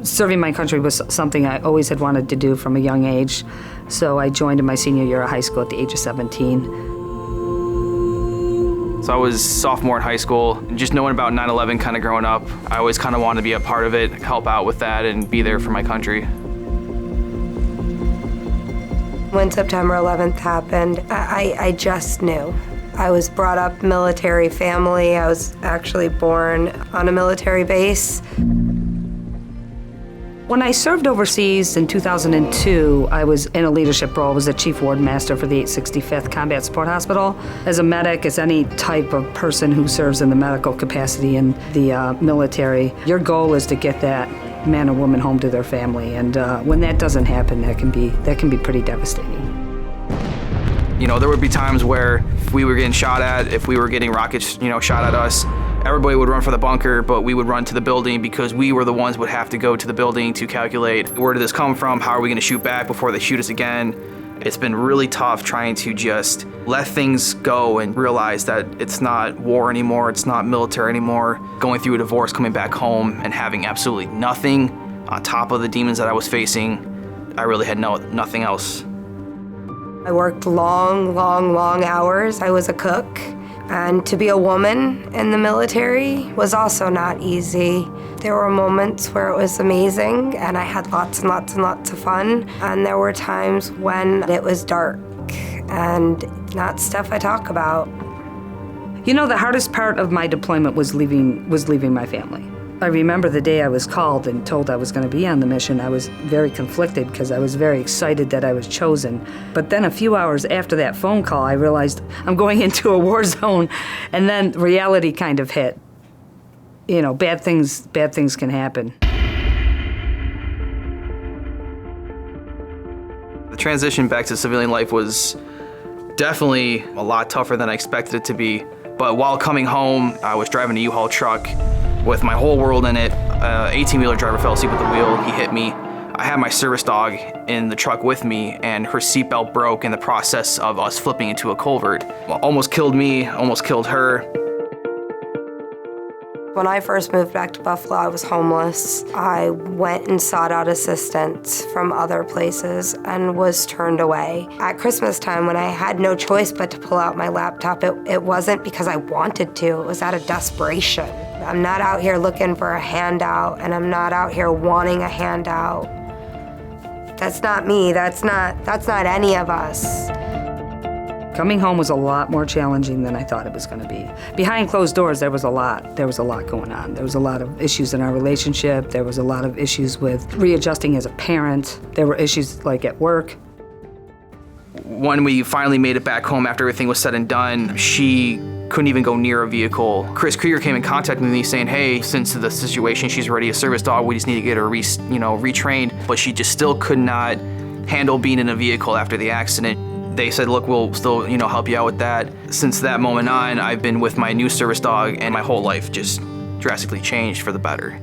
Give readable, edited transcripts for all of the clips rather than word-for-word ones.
Serving my country was something I always had wanted to do from a young age, so I joined in my senior year of high school at the age of 17. So I was sophomore in high school, and just knowing about 9/11 kind of growing up, I always kind of wanted to be a part of it, help out with that, and be there for my country. When September 11th happened, I just knew. I was brought up military family. I was actually born on a military base. When I served overseas in 2002, I was in a leadership role. I was the chief ward master for the 865th Combat Support Hospital. As a medic, as any type of person who serves in the medical capacity in the military, your goal is to get that man or woman home to their family. And when that doesn't happen, that can be pretty devastating. You know, there would be times where if we were getting shot at, if we were getting rockets, shot at us, everybody would run for the bunker, but we would run to the building because we were the ones who would have to go to the building to calculate where did this come from, how are we gonna shoot back before they shoot us again. It's been really tough trying to just let things go and realize that it's not war anymore, it's not military anymore. Going through a divorce, coming back home and having absolutely nothing on top of the demons that I was facing, I really had nothing else. I worked long hours. I was a cook. And to be a woman in the military was also not easy. There were moments where it was amazing and I had lots and lots of fun. And there were times when it was dark and not stuff I talk about. You know, the hardest part of my deployment was leaving my family. I remember the day I was called and told I was going to be on the mission. I was very conflicted because I was very excited that I was chosen. But then a few hours after that phone call, I realized I'm going into a war zone, and then reality kind of hit. Bad things can happen. The transition back to civilian life was definitely a lot tougher than I expected it to be. But while coming home, I was driving a U-Haul truck with my whole world in it. 18-wheeler driver fell asleep at the wheel, he hit me. I had my service dog in the truck with me and her seatbelt broke in the process of us flipping into a culvert. Well, almost killed me, almost killed her. When I first moved back to Buffalo, I was homeless. I went and sought out assistance from other places and was turned away. At Christmas time, when I had no choice but to pull out my laptop, it wasn't because I wanted to, it was out of desperation. I'm not out here looking for a handout, and I'm not out here wanting a handout. That's not me, that's not any of us. Coming home was a lot more challenging than I thought it was going to be. Behind closed doors, there was a lot going on. There was a lot of issues in our relationship. There was a lot of issues with readjusting as a parent. There were issues like at work. When we finally made it back home after everything was said and done, she couldn't even go near a vehicle. Chris Krieger came in contact with me saying, hey, since the situation, she's already a service dog, we just need to get her retrained. But she just still could not handle being in a vehicle after the accident. They said, look, we'll still, help you out with that. Since that moment on, I've been with my new service dog and my whole life just drastically changed for the better.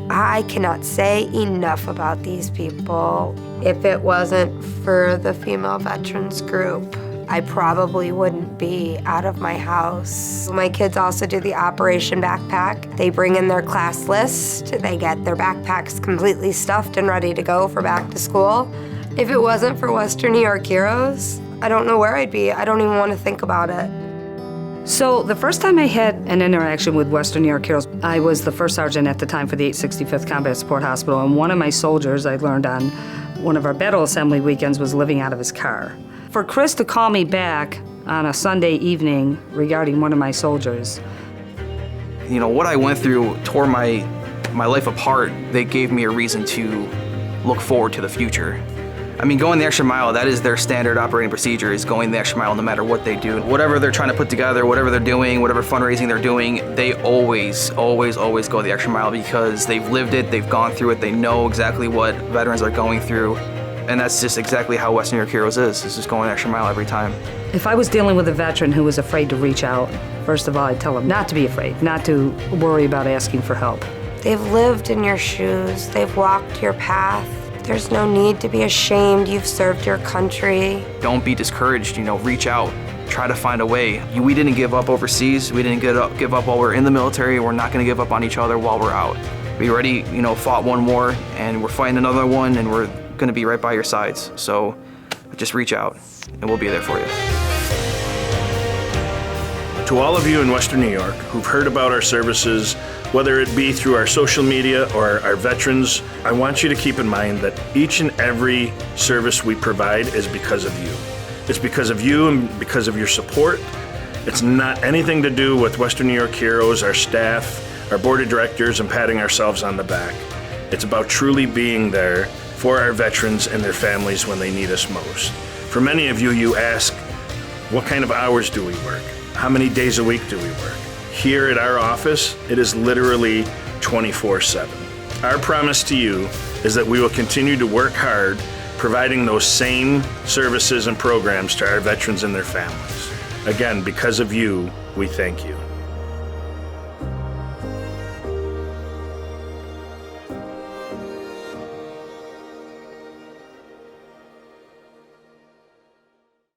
I cannot say enough about these people. If it wasn't for the female veterans group, I probably wouldn't be out of my house. My kids also do the Operation Backpack. They bring in their class list. They get their backpacks completely stuffed and ready to go for back to school. If it wasn't for Western New York Heroes, I don't know where I'd be. I don't even want to think about it. So the first time I had an interaction with Western New York Heroes, I was the first sergeant at the time for the 865th Combat Support Hospital, and one of my soldiers, I learned on one of our battle assembly weekends, was living out of his car. For Chris to call me back on a Sunday evening regarding one of my soldiers. What I went through tore my life apart. They gave me a reason to look forward to the future. I mean, going the extra mile, that is their standard operating procedure, is going the extra mile no matter what they do. Whatever they're trying to put together, whatever they're doing, whatever fundraising they're doing, they always go the extra mile because they've lived it, they've gone through it, they know exactly what veterans are going through. And that's just exactly how Western New York Heroes is. It's just going the extra mile every time. If I was dealing with a veteran who was afraid to reach out, first of all, I'd tell them not to be afraid, not to worry about asking for help. They've lived in your shoes, they've walked your path. There's no need to be ashamed. You've served your country. Don't be discouraged, reach out. Try to find a way. We didn't give up overseas. We didn't give up while we were in the military. We're not gonna give up on each other while we're out. We already, fought one war, and we're fighting another one, and we're going to be right by your sides. So just reach out, and we'll be there for you. To all of you in Western New York who've heard about our services, whether it be through our social media or our veterans, I want you to keep in mind that each and every service we provide is because of you. It's because of you and because of your support. It's not anything to do with Western New York Heroes, our staff, our board of directors, and patting ourselves on the back. It's about truly being there for our veterans and their families when they need us most. For many of you, you ask, what kind of hours do we work? How many days a week do we work? Here at our office, it is literally 24/7. Our promise to you is that we will continue to work hard providing those same services and programs to our veterans and their families. Again, because of you, we thank you.